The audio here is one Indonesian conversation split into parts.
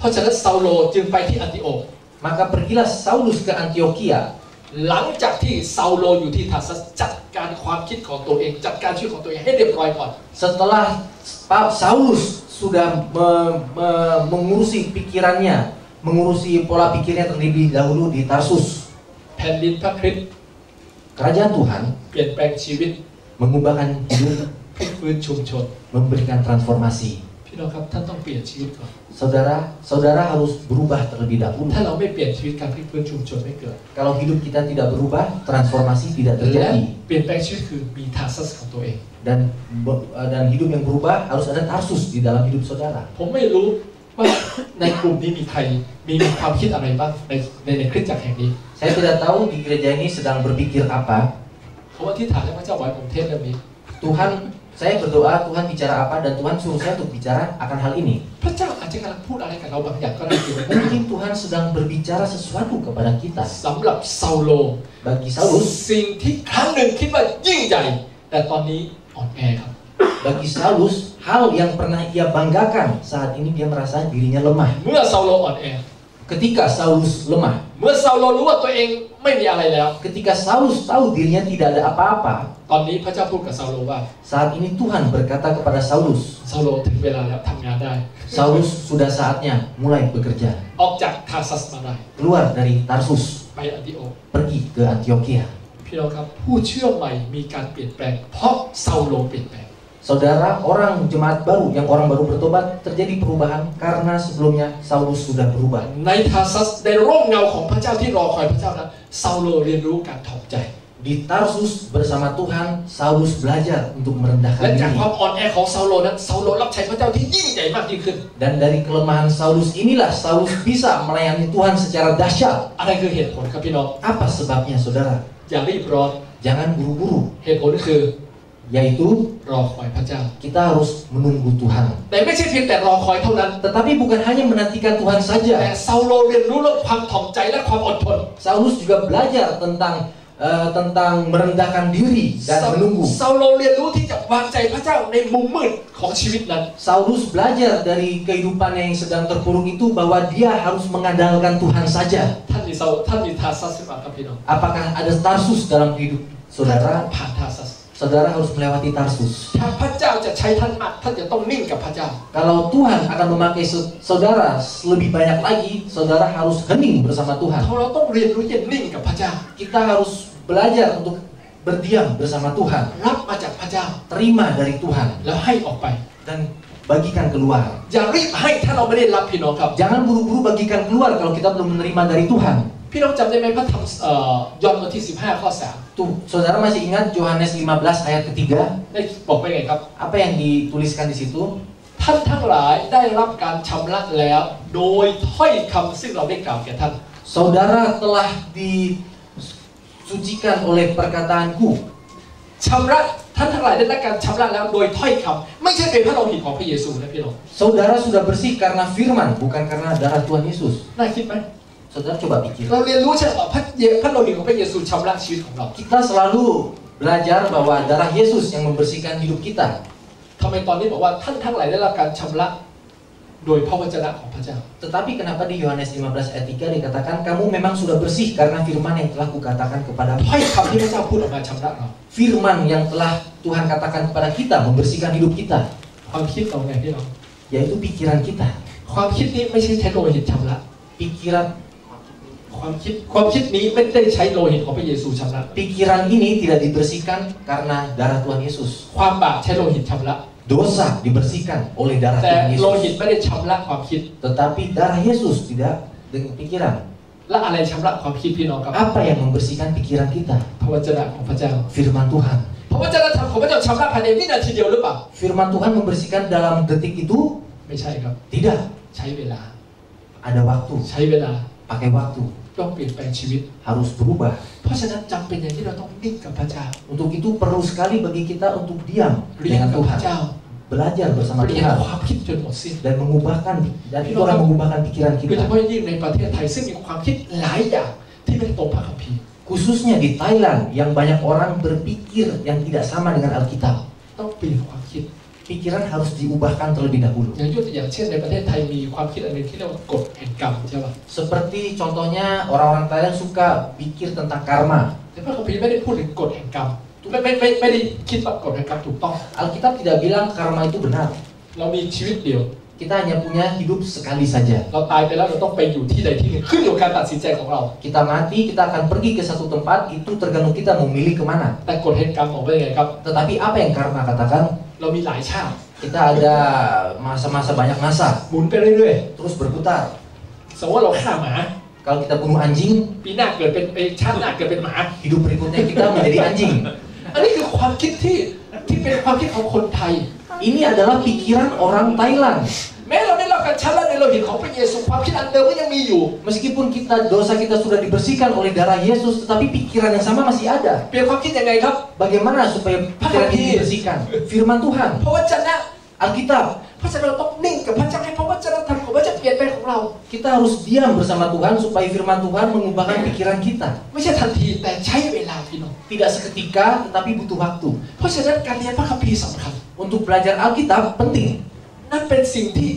ราะฉะนั้นเซาโลจึงไปที่อันติโอก Maka pergilah Saulus ke Antioquia. หลังจากที่เซาโลอยู่ที่ทาร์ซัสจัดการความคิดของตัวเองจัดการชีวิตของตัวเองให้เรียบร้อยก่อน Setelah Saulus sudah mengurusi pikirannya, mengurusi pola pikirnya terlebih dahulu di Tarsus, แผ่นดินพระคริสต์ kerajaan Tuhan เปลี่ยนแปลงชีวิต mengubahkan hidup, พลิกฟื้นชุมชน memberikan transformasi. พี่น้องครับท่านต้องเปลี่ยนชีวิตก่อน Saudara harus berubah terlebih dahulu. ถ้าเราไม่เปลี่ยนชีวิตการพลิกฟื้นชุมชนไม่เกิด Kalau hidup kita tidak berubah, transformasi tidak และ terjadi. เปลี่ยนแปลงชีวิตคือมีทาร์ซัสของตัวเอง Dan hidup yang berubah harus ada Tarsus di dalam hidup saudara. ผมไม่รู้ว่าในกลุ่มนี้มีใครมีความคิดอะไรบ้างในคริสตจักรแห่งนี้ Saya tidak tahu di gereja ini sedang berpikir apa. ผมอธิษฐานให้พระเจ้าไว้ผมเทศเรื่องนี้ Tuhan, saya berdoa Tuhan bicara apa dan Tuhan suruh saya untuk bicara akan hal ini. พระเจ้าอาจจะกำลังพูดอะไรกับเราบางอย่างก็ได้อยู่ Mungkin Tuhan sedang berbicara sesuatu kepada kita. สำหรับเซาโล Bagi Saulus, สิ่งที่ครั้งหนึ่งคิดว่ายิ่งใหญ่แต่ตอนนี้อ่อนแอครับ bagi Saulus, hal yang pernah ia banggakan saat ini dia merasa dirinya lemah. เมื่อเซาโลอ่อนแอ Ketika Saulus lemah, เมื่อเซาโลรู้ว่าตัวเองไม่มีอะไรแล้ว ketika Saulus tahu dirinya tidak ada apa-apa, ตอนนี้พระเจ้าพูดกับเซาโลว่า saat ini Tuhan berkata kepada Saulus, เซาโลถึงเวลาแล้วทำงานได้ Saulus sudah saatnya mulai bekerja. ออกจากทาร์ซัสมาได้ Keluar dari Tarsus, ไปอันติโอก pergi ke Antioquia. พี่น้องครับผู้เชื่อใหม่มีการเปลี่ยนแปลงเพราะเซาโลเปลี่ยนแปลง Saudara, orang jemaat baru, yang orang baru bertobat, terjadi perubahan karena sebelumnya Saulus sudah berubah. ในทาร์ซัสในร่มเงาของพระเจ้าที่รอคอยพระเจ้านั้นเซาโลเรียนรู้การถ่อมใจ Di Tarsus bersama Tuhan, Saulus belajar untuk merendahkan และจาก diri. ความอ่อนแอของเซาโลนั้นเซาโลรับใช้พระเจ้าที่ยิ่งใหญ่มากยิ่งขึ้น Dan dari kelemahan Saulus inilah Saulus bisa melayani Tuhan secara dahsyat. อะไรคือเหตุผลครับพี่น้อง Apa sebabnya, saudara? อย่ารีบร้อน Jangan buru-buru. เหตุผลคือ Yaitu รอคอยพระเจ้า kita harus menunggu Tuhan. แต่ไม่ใช่เพียงแต่รอคอยเท่านั้น Tetapi bukan hanya menantikan Tuhan แต่ saja. เซาโลเรียนรู้เรื่องความถ่อมใจและความอดทน Saulus juga belajar tentang merendahkan diri dan menunggu. เซาโลเรียนรู้ที่จะวางใจพระเจ้าในมุมมืดของชีวิตนั้น Saulus belajar dari kehidupannya yang sedang terpuruk itu bahwa dia harus mengandalkan Tuhan saja. ท่านมีทาร์ซัสหรือเปล่าครับพี่น้อง Apakah ada Tarsus dalam hidup ท่าน saudara? ผ่านทาร์ซัส Saudara harus melewati Tarsus. ถ้าพระเจ้าจะใช้ท่านมากท่านจะต้องนิ่งกับพระเจ้า Kalau Tuhan akan memakai saudara lebih banyak lagi, saudara harus hening bersama Tuhan. เราต้องเรียนรู้ที่จะนิ่งกับพระเจ้า Kita harus belajar untuk berdiam bersama Tuhan. รับมาจากพระเจ้า Terima dari Tuhan แล้วให้ออกไป dan bagikan keluar. อย่ารีบให้ถ้าเราไม่ได้รับพี่น้องครับ Jangan buru-buru bagikan keluar kalau kita belum menerima dari Tuhan. พี่น้องจำได้ไหมพระธรรมยอห์นบทที่15ข้อ Tuh, saudara masih ingat Yohanes 15 ayat ketiga? 3ได้บอกไปไงครับ Apa yang dituliskan di situ? ท่านทั้งหลายได้รับการชำระแล้วโดยถ้อยคำซึ่งเราได้กล่าวแก่ท่าน Saudara telah disucikan oleh perkataanku. ชำระท่านทั้งหลายได้รับการชำระแล้วโดยถ้อยคำไม่ใช่เป็นพระโลหิตของพระเยซูนะพี่น้อง Saudara sudah bersih karena firman, bukan karena darah Tuhan Yesus. น่าคิดไหม Saudara coba pikir. เราเรียนรู้ใช่ไหมว่าพระโลหิตของพระเยซูชำระชีวิตของเรา Kita selalu belajar bahwa darah Yesus yang membersihkan hidup kita. ทำไมตอนนี้บอกว่าท่านทั้งหลายได้รับการชำระโดยพระวจนะของพระเจ้า Tetapi kenapa di Yohanes 15 ayat 3 dikatakan kamu memang sudah bersih karena firman yang telah kukatakan kepadamu. ถ้อยคำที่พระเจ้าพูดออกมาชำระเรา Firman yang telah Tuhan katakan kepada kita membersihkan hidup kita, ความคิดเราไงพี่น้อง yaitu pikiran kita. ความคิดนี้ไม่ใช่ใช้โลหิตชำระ Pikiran ความคิดนี้ไม่ได้ใช้โลหิตของพระเยซูชำระ Pikiran ini tidak dibersihkan karena darah Tuhan Yesus. ความบาปใช้โลหิตชำระ Dosa dibersihkan oleh darah แต่ Tuhan โลหิต Yesus. ไม่ได้ชำระความคิด Tetapi darah Yesus tidak dengan pikiran. และอะไรชำระความคิดพี่น้องครับ Apa yang membersihkan pikiran kita? พระวจนะของพระเจ้า Firman Tuhan. พระวจนะธรรมของพระเจ้าชำระภายในวินาทีเดียวหรือเปล่า Firman Tuhan membersihkan dalam detik itu? ไม่ใช่ครับ Tidak. ใช้เวลา Ada waktu. ใช้เวลา Pakai waktu. ต้องเปลี่ยนแปลงชีวิต Harus berubah. เพราะฉะนั้นจำเป็นอย่างที่เราต้องนิ่งกับพระเจ้า Untuk itu perlu sekali bagi kita untuk diam เรียน dengan กับพระ Tuhan. เจ้า Belajar bersama เปลี่ยน Tuhan. ความคิดจนหมดสิ้น Dan mengubahkan. Dan itu akan mengubahkan pikiran โดยเฉ kita. พาะยิ่งในประเทศไทยซึ่งมีความคิดหลายอย่างที่ไม่ตรงพระคัมภีร์ Khususnya di Thailand yang banyak orang berpikir yang tidak sama dengan Alkitab. ต้องเปลี่ยนความคิด pikiran harus diubahkan terlebih dahulu. อย่างเช่นในประเทศไทยมีความคิดอันหนึงที่เรียกว่ากฎแห่งกรรมใช่ป่ะ Seperti contohnya orang-orang Thailand suka pikir tentang karma. แต่พระคัมภีร์ไม่ได้พูดถึงกฎแห่งกรรมไม่ได้คิดว่ากฎแห่งกรรมถูกต้อง Alkitab tidak bilang karma itu benar. เรามีชีวิตเดียว Kita hanya punya hidup sekali saja. เราตายไปแล้วเราต้องไปอยู่ที่ใดที่หนึ่งขึ้นอยู่กับการตัดสินใจของเรา Kita mati, kita akan pergi ke satu tempat, itu tergantung kita mau milih kemana. แต่กฎแห่งกรรมบอกว่ายังไงครับ Tetapi apa yang karma katakan? เรามีหลายชาติ Kita ada masa-masa banyak masa, หมุนไปเรื่อย terus berputar. ๆสมมติว่าเราฆ่าหมา Kalau kita bunuh anjing, ปีหน้าเกิดเป็นชาติหน้าเกิดเป็นหมา hidup berikutnya kita menjadi anjing. อันนี้คือความคิดที่เป็นความคิดของคนไทย Ini adalah pikiran orang Thailand. แม้เราได้รับการชำระในโลหิตของพระเยซูความคิดอันเดิมก็ยังมีอยู่ Meskipun dosa kita sudah dibersihkan oleh darah Yesus, tetapi pikiran yang sama masih ada. เปลี่ยนความคิดยังไงครับ Bagaimana supaya pikiran ini dibersihkan? Firman Tuhan, เพราะว่าจะนะ Alkitab. เพราะฉะนั้นเราต้องนิ่งกับพระเจ้าให้พระวจนะธรรมของพระเจ้าเปลี่ยนแปลงของเรา Kita harus diam bersama Tuhan supaya firman Tuhan mengubahkan pikiran kita. ไม่ใช่ทันทีแต่ใช้เวลาพี่น้อง Tidak seketika, tetapi butuh waktu. เพราะฉะนั้นการเรียนพระคัมภีร์สำคัญ Untuk belajar Alkitab penting. นั่นเป็นสิ่งที่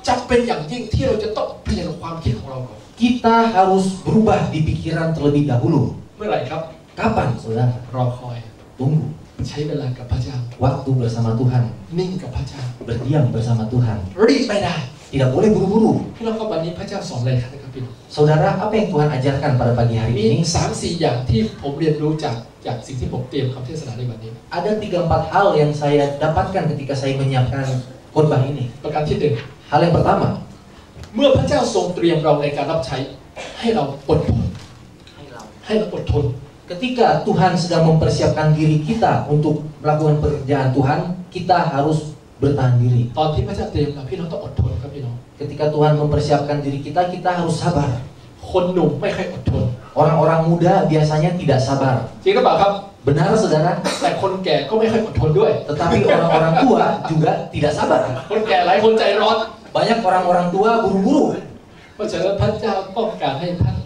จำเป็นอย่างยิ่งที่เราจะต้องเปลี่ยนความคิดของเราก่อน Kita harus berubah di pikiran terlebih dahulu. เมื่อไหร่ครับ Kapan, saudara? รอคอย Tunggu. ใช้เวลากับพระเจ้า Waktu bersama Tuhan. นิ่งกับพระเจ้า Berdiam bersama Tuhan. รีบไม่ได้ Tidak boleh buru-buru. พี่น้องครับวันนี้พระเจ้าสอนอะไรครับพี่น้อง Saudara, apa yang Tuhan ajarkan pada pagi hari มี ini? 3-4 อย่างที่ผมเรียนรู้จากสิ่งที่ผมเตรียมคำเทศนาในวันนี้ Ada 3-4 hal yang saya dapatkan ketika saya menyiapkan khotbah ini. ประการที่หนึ่ง Hal yang pertama, เมื่อพระเจ้าทรงเตรียมเราในการรับใช้ให้เราอดทนให้เราอดทน ketika Tuhan sedang mempersiapkan diri kita untuk melakukan pekerjaan Tuhan, kita harus bertahan diri. ตอนที่พระเจ้าเตรียมเราพี่น้องต้องอดทนครับพี่น้อง Ketika Tuhan mempersiapkan diri kita, kita harus sabar. คนหนุ่มไม่ค่อยอดทน Orang-orang muda biasanya tidak sabar. จริงหรือเปล่าครับ Benar, saudara? แต่คนแก่ก็ไม่ค่อยอดทนด้วย Tetapi orang-orang tua juga tidak sabar. คนแก่หลายคนใจร้อน Banyak orang-orang tua buru-buru. เพราะฉะนั้นพระเจ้าต้องการให้ท่าน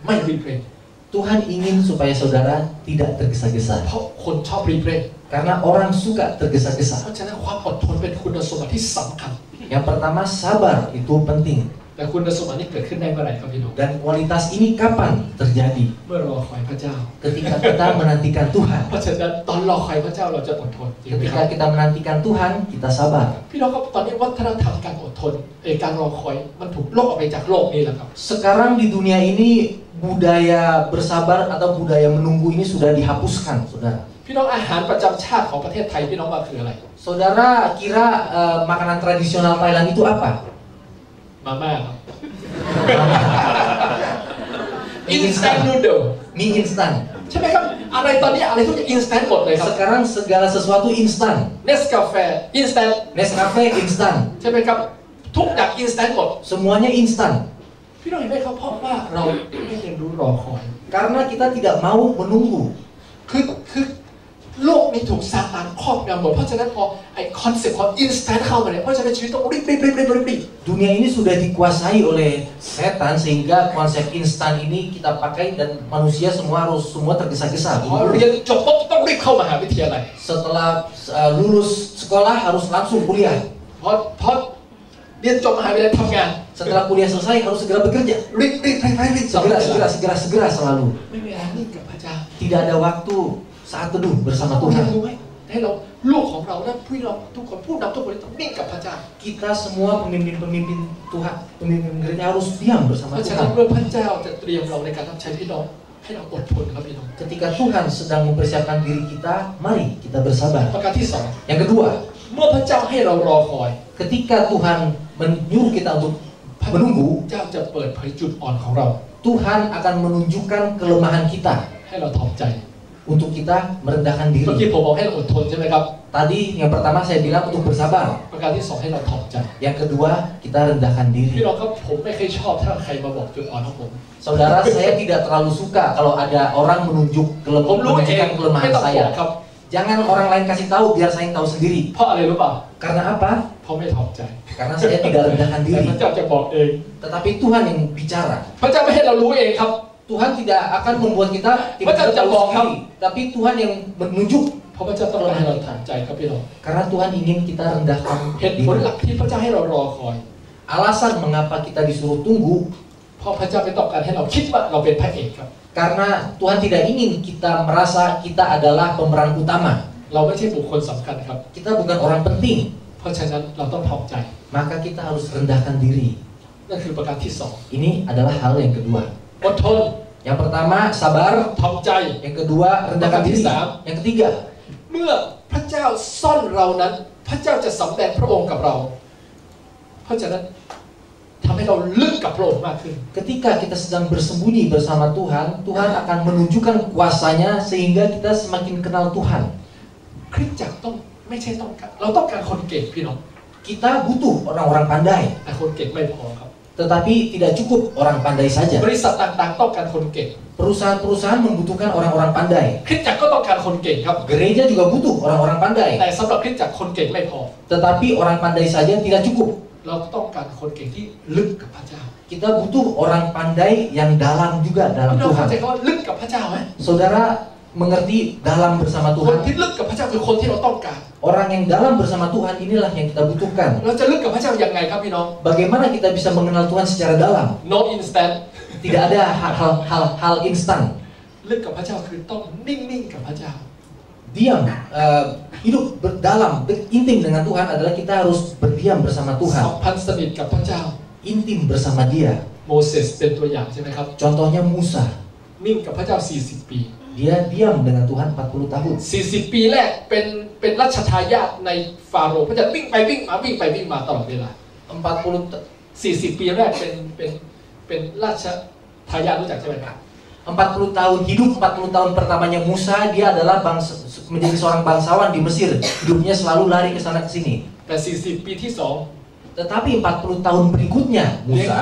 ไม่รีบเร่ง Tuhan ingin supaya saudara tidak เพ tergesa-gesa. ราะคนชอบรีบเร่ง Karena orang suka เพ tergesa-gesa. ราะฉะนั้นความอดทนเป็นคุณสมบัติที่สำคัญ Yang pertama, sabar itu penting. แต่คุณสมบัตินี้เกิดขึ้นได้เมื่อไหร่ครับพี่น้อง Dan kualitas ini kapan terjadi? เมื่อรอคอยพระเจ้า Ketika kita menantikan Tuhan. เพราะฉะนั้นตอนรอคอยพระเจ้าเราจะอดทนจริงไหมครับ Ketika kita menantikan Tuhan, kita sabar. พี่น้องครับตอนนี้วัฒนธรรมการอดทนการรอคอยมันถูกลบออกไปจากโลกนี้แล้วครับ Sekarang di dunia ini budaya bersabar atau budaya menunggu ini sudah dihapuskan, saudara. พี่น้องอาหารประจำชาติของประเทศไทยพี่น้องว่าคืออะไร Saudara kira makanan tradisional Thailand itu apa? มาม่าครับ instant noodle Mie instan. ใช่ไหมครับอะไรตอนนี้อะไรทุกอย่าง instant หมดเลยครับ Sekarang segala sesuatu instan. Nescafe instant Nescafe instan. ใช่ไหมครับทุกอย่าง instant หมด Semuanya instan. พี่น้องเห็นไหมครับเพราะว่าเราไม่เรียนรู้รอคอย Karena kita tidak mau menunggu. คือโลกนี้ถูกซาตานครอบงำหมดเพราะฉะนั้นพอไอคอนเซ็ปต์ของ instant เข้ามาเนี่ยเพราะฉะนั้นชีวิตต้องรีบ Dunia ini sudah dikuasai oleh setan sehingga konsep instan ini kita pakai dan manusia semua tergesa-gesa. พอเรียนจบปุ๊บต้องรีบเข้ามหาวิทยาลัย Setelah lulus sekolah harus langsung kuliah. พอเรียนจบมหาวิทยาลัยทำงาน Setelah kuliah selesai harus segera bekerja. รีบ Segera selalu. ไม่มีเวลานิ่งกับพระเจ้า Tidak ada waktu saat teduh bersama เรียน Tuhan. รู้ไหมให้เราลูกของเราและพี่เราทุกคนผู้นำทุกคนต้องนิ่งกับพระเจ้า Kita semua pemimpin Tuhan, pemimpin gereja harus diam เพ bersama ราะฉะนั้น Tuhan. เมื่อพระเจ้าจะเตรียมเราในการรับใช้พี่น้องให้เราอดทนครับพี่น้อง Ketika Tuhan sedang mempersiapkan diri kita, mari kita bersabar. ประการที่สอง Yang kedua, เมื่อพระเจ้าให้เรารอคอย ketika Tuhan menyuruh kita untuk พระ menunggu, เจ้าจะเปิดเผยจุดอ่อนของเรา Tuhan akan menunjukkan kelemahan kita ให้เราถ่อมใจ untuk kita merendahkan เมื่อ diri. กี้ผมบอกให้เราอดทนใช่ไหมครับ Tadi yang pertama saya bilang untuk bersabar. ประการที่สองให้เราถ่อมใจ Yang kedua, kita rendahkan พี่ diri. น้องครับผมไม่เคยชอบถ้าใครมาบอกจุดอ่อนของผม Saudara, saya tidak terlalu suka kalau ada orangผมรู้เอง menunjukkan ไม่ kelemahan ต้องบอก saya. ครับ Jangan orang lain kasih tahu, biar saya yang tahu sendiri. เพราะอะไรรู้ป่ะ Karena apa? เพราะไม่ถ่อมใจ Karena saya tidak rendahkan แต่ diri. พระเจ้าจะบอกเอง Tetapi Tuhan yang bicara. พระเจ้าไม่ให้เรารู้เองครับ Tuhan tidak akan membuat kita Betul, tahu Bang. sendiri. Tapi Tuhan yang menunjuk. เพราะพระเจ้าต้องการให้เราทำใจครับพี่น้อง Karena Tuhan ingin kita rendahkan เหตุผล diri. หลักที่พระเจ้าให้เรารอคอย Alasan mengapa kita disuruh tunggu เพราะพระเจ้าไม่ต้องการให้เราคิดว่าเราเป็นพระเอกครับ karena Tuhan tidak ingin kita merasa kita adalah pemeran utama. เราไม่ใช่บุคคลสำคัญครับ Kita bukan orang penting. เพราะฉะนั้นเราต้องทำใจ Maka kita harus rendahkan diri. นั่นคือประการที่สอง Ini adalah hal yang kedua. อดทน Yang pertama sabar. ทำใจ Yang kedua rendahkan diri. Yang ketiga เมื่อพระเจ้าซ่อนเรานั้นพระเจ้าจะสำแดงพระองค์กับเรา เพราะฉะนั้นทำให้เราลึกกับพระองค์มากขึ้น ketika kita sedang bersembunyi bersama Tuhan, Tuhan akan menunjukkan kuasanya sehingga kita semakin kenal Tuhan. คริสตจักรต้องไม่ใช่ต้องการเราต้องการคนเก่งพี่น้อง Kita butuh orang-orang pandai, แต่คนเก่งไม่พอครับ tetapi tidak cukup orang pandai saja. บริษัทต่างๆต้องการคนเก่ง Perusahaan-perusahaan membutuhkan orang-orang pandai. คริสตจักรก็ต้องการคนเก่งครับ Gereja juga butuh orang-orang pandai. แต่สำหรับคริสตจักรคนเก่งไม่พอ Tetapi orang pandai saja tidak cukup. เราต้องการคนเก่งที่ลึกกับพระเจ้า Kita butuh orang pandai yang dalam juga dalam พี่น้องเข้า Tuhan. ใจคำว่าลึกกับพระเจ้าไหม Saudara mengerti dalam bersama คน Tuhan? ที่ลึกกับพระเจ้าคือคนที่เราต้องการ Orang yang dalam bersama Tuhan inilah yang kita butuhkan. เราจะลึกกับพระเจ้ายังไงครับพี่น้อง Bagaimana kita bisa mengenal Tuhan secara dalam? no instant Tidak ada hal instan. ลึกกับพระเจ้าคือต้องนิ่งๆกับพระเจ้า Diam, hidup dalam, intim dengan Tuhan adalah kita harus berdiam bersama สั Tuhan. มพันธ์สนิทกับพระเจ้า Intim bersama Dia. โมเสสเป็นตัวอย่างใช่ไหมครับ Contohnya Musa. นิ่งกับพระเจ้า40 ปี Dia diam dengan Tuhan 40 tahun. 40 ปีแรกเป็นรัชทายาทในฟาโรห์พระเจ้าวิ่งไปวิ่งมาวิ่งไปวิ่งมาตลอดเวลา 40 ปีแรกเป็นราชทายาทรู้จักใช่ไหมครับ 40 tahun hidup, 40 tahun pertamanya Musa, dia adalah menjadi seorang bangsawan di Mesir. Hidupnya selalu lari ke sana ke sini. แต่40 ปีที่ Tetapi 40 tahun berikutnya Musa,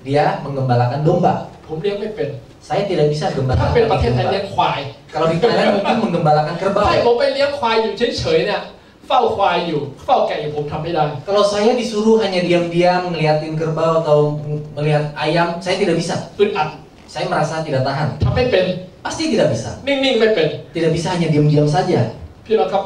dia menggembalakan domba. 2ผมเลี้ยงไม่เป็น Saya tidak bisa ถ้า gembalakan เป็นประเทศไทย domba. เลี้ยงควาย Kalau di Thailand mungkin menggembalakan ถ้า kerbau. ผมไปเลี้ยงควายอยู่เฉยๆเนี่ยเฝ้าควายอยู่เฝ้าแกะอยู่ผมทำไม่ได้ Kalau saya disuruh hanya diam-diam ngeliatin kerbau atau melihat ayam, saya tidak bisa. อึดอัด Saya merasa tidak tahan. ทำไม่เป็น Pasti tidak bisa. นิ่งๆไม่เป็น Tidak bisa hanya diam-diam saja. พี่น้องครับ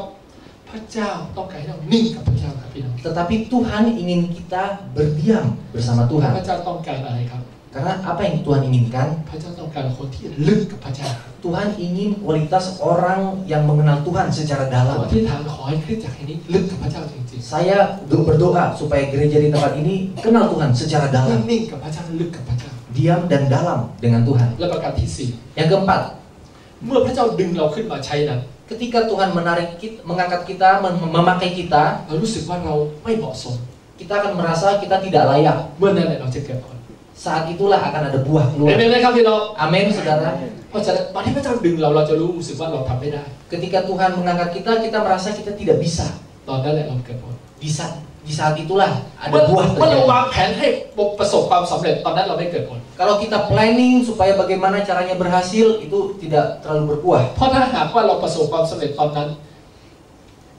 พระเจ้าต้องการให้เรานิ่งกับพระเจ้าครับพี่น้อง Tetapi Tuhan ingin kita berdiam bersama พ Tuhan. ระเจ้าต้องการอะไรครับ Karena apa yang Tuhan inginkan? พระเจ้าต้องการคนที่ลึกกับพระเจ้า Tuhan ingin kualitas orang yang mengenal Tuhan secara ขอ dalam. อธิษฐานขอให้คริสตจักรแห่งนี้ลึกกับพระเจ้าจริง Saya berdoa supaya gereja di tempat ini kenal Tuhan secara ๆ dalam. นิ่งๆกับพระเจ้าลึกกับพระเจ้า Diam dan dalam dengan Tuhan. และประการที่ Yang keempat, 4เมื่อพระเจ้าดึงเราขึ้นมาใช้นั้น ketika Tuhan menarik kita, mengangkat kita, memakai kita, เรารู้สึกว่าเราไม่เหมาะสม kita akan merasa kita tidak layak. เมื่อนั้นแหละเราจะเกิดผล Saat itulah akan ada buah เห็น keluar. ไหมครับพี่น้อง Amin, saudara. เพราะฉะนั้นตอนที่พระเจ้าดึงเราจะรู้สึกว่าเราทำไม่ได้ Ketika Tuhan mengangkat kita, kita merasa kita tidak bisa. ตอนนั้นแหละเราเกิดผล Di saat itulah เมื่อ ada buah เรา terjadi. วางแผนให้ประสบความสำเร็จตอนนั้นเราไม่เกิดผล Kalau kita planning supaya bagaimana caranya berhasil, itu tidak terlalu berbuah. เพราะถ้าหากว่าเราประสบความสำเร็จตอนนั้น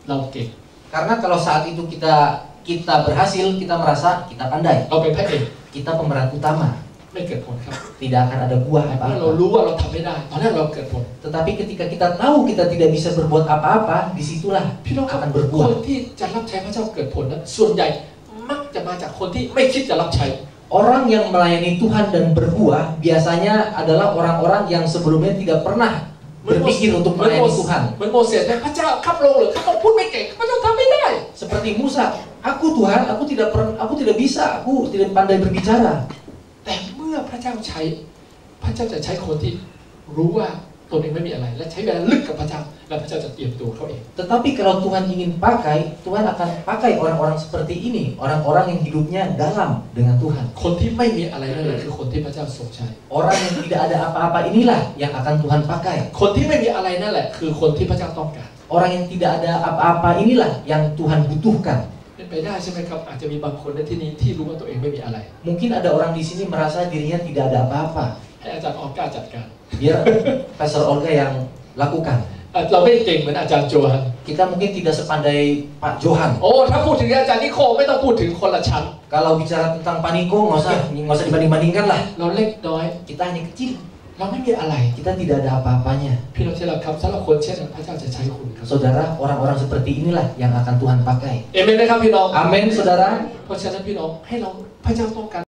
เราเก่ง Karena kalau saat itu kita berhasil, kita merasa kita pandai. เราเป็นพระเอก Kita pemeran utama. ไม่เกิดผลครับ Tidak akan ada buah เมื่อเรา apa-apa. รู้ว่าเราทำไม่ได้ตอนนั้นเราเกิดผล Tetapi ketika kita tahu kita tidak bisa berbuat apa-apa, disitulah พี่น้องครับ akan ค berbuah. นที่จะรับใช้พระเจ้าเกิดผลนั้นส่วนใหญ่มักจะมาจากคนที่ไม่คิดจะรับใช้ Orang yang melayani Tuhan dan berbuah biasanya adalah orang-orang yang sebelumnya tidak pernah berpikir untuk เหมือน melayani Tuhan. โมเสสเนี่ยพระเจ้าขับลงหรือขับลงพูดไม่เก่งพระเจ้าทำไม่ได้ Seperti Musa, aku Tuhan, aku tidak bisa, aku tidak pandai berbicara. แต่เมื่อพระเจ้าใช้พระเจ้าจะใช้คนที่รู้ว่าตนเองไม่มีอะไรและใช้เวลาลึกกับพระเจ้าและพระเจ้าจะเตรียมตัวเขาเอง Tetapi kalau Tuhan ingin pakai, Tuhan akan pakai orang-orang seperti ini, orang-orang yang hidupnya dalam dengan Tuhan. คนที่ไม่มีอะไรนั่นแหละคือคนที่พระเจ้าทรงใช้ Orang yang tidak ada apa-apa inilah yang akan Tuhan pakai. คนที่ไม่มีอะไรนั่นแหละคือคนที่พระเจ้าต้องการ Orang yang tidak ada apa-apa inilah yang Tuhan butuhkan. เป็นไปได้ใช่ไหมครับอาจจะมีบางคนในที่นี้ที่รู้ว่าตัวเองไม่มีอะไร Mungkin ada orang di sini merasa dirinya tidak ada apa-apa. ให้อาจารย์ออก้าจัดการ Biar Pastor Olga yang lakukan. เราไม่เก่งเหมือนอาจารย์โจฮัน Kita mungkin tidak sepandai Pak Johan. โอ้ถ้าพูดถึงอาจารย์นิโคไม่ต้องพูดถึงคนละชั้น Kalau bicara tentang Pak Niko, nggak usah dibanding-bandingkan lah. เราเล็กน้อย Kita hanya kecil. เราไม่มีอะไร kita tidak ada apa-apanya. พี่น้องที่รักครับสำหรับคนเช่นนั้นพระเจ้าจะใช้คุณครับ Saudara, orang-orang seperti inilah yang akan Tuhan pakai. เอเมนไหมครับพี่น้อง Amin, saudara. เพราะฉะนั้นพี่น้องให้เราพระเจ้าต้องการ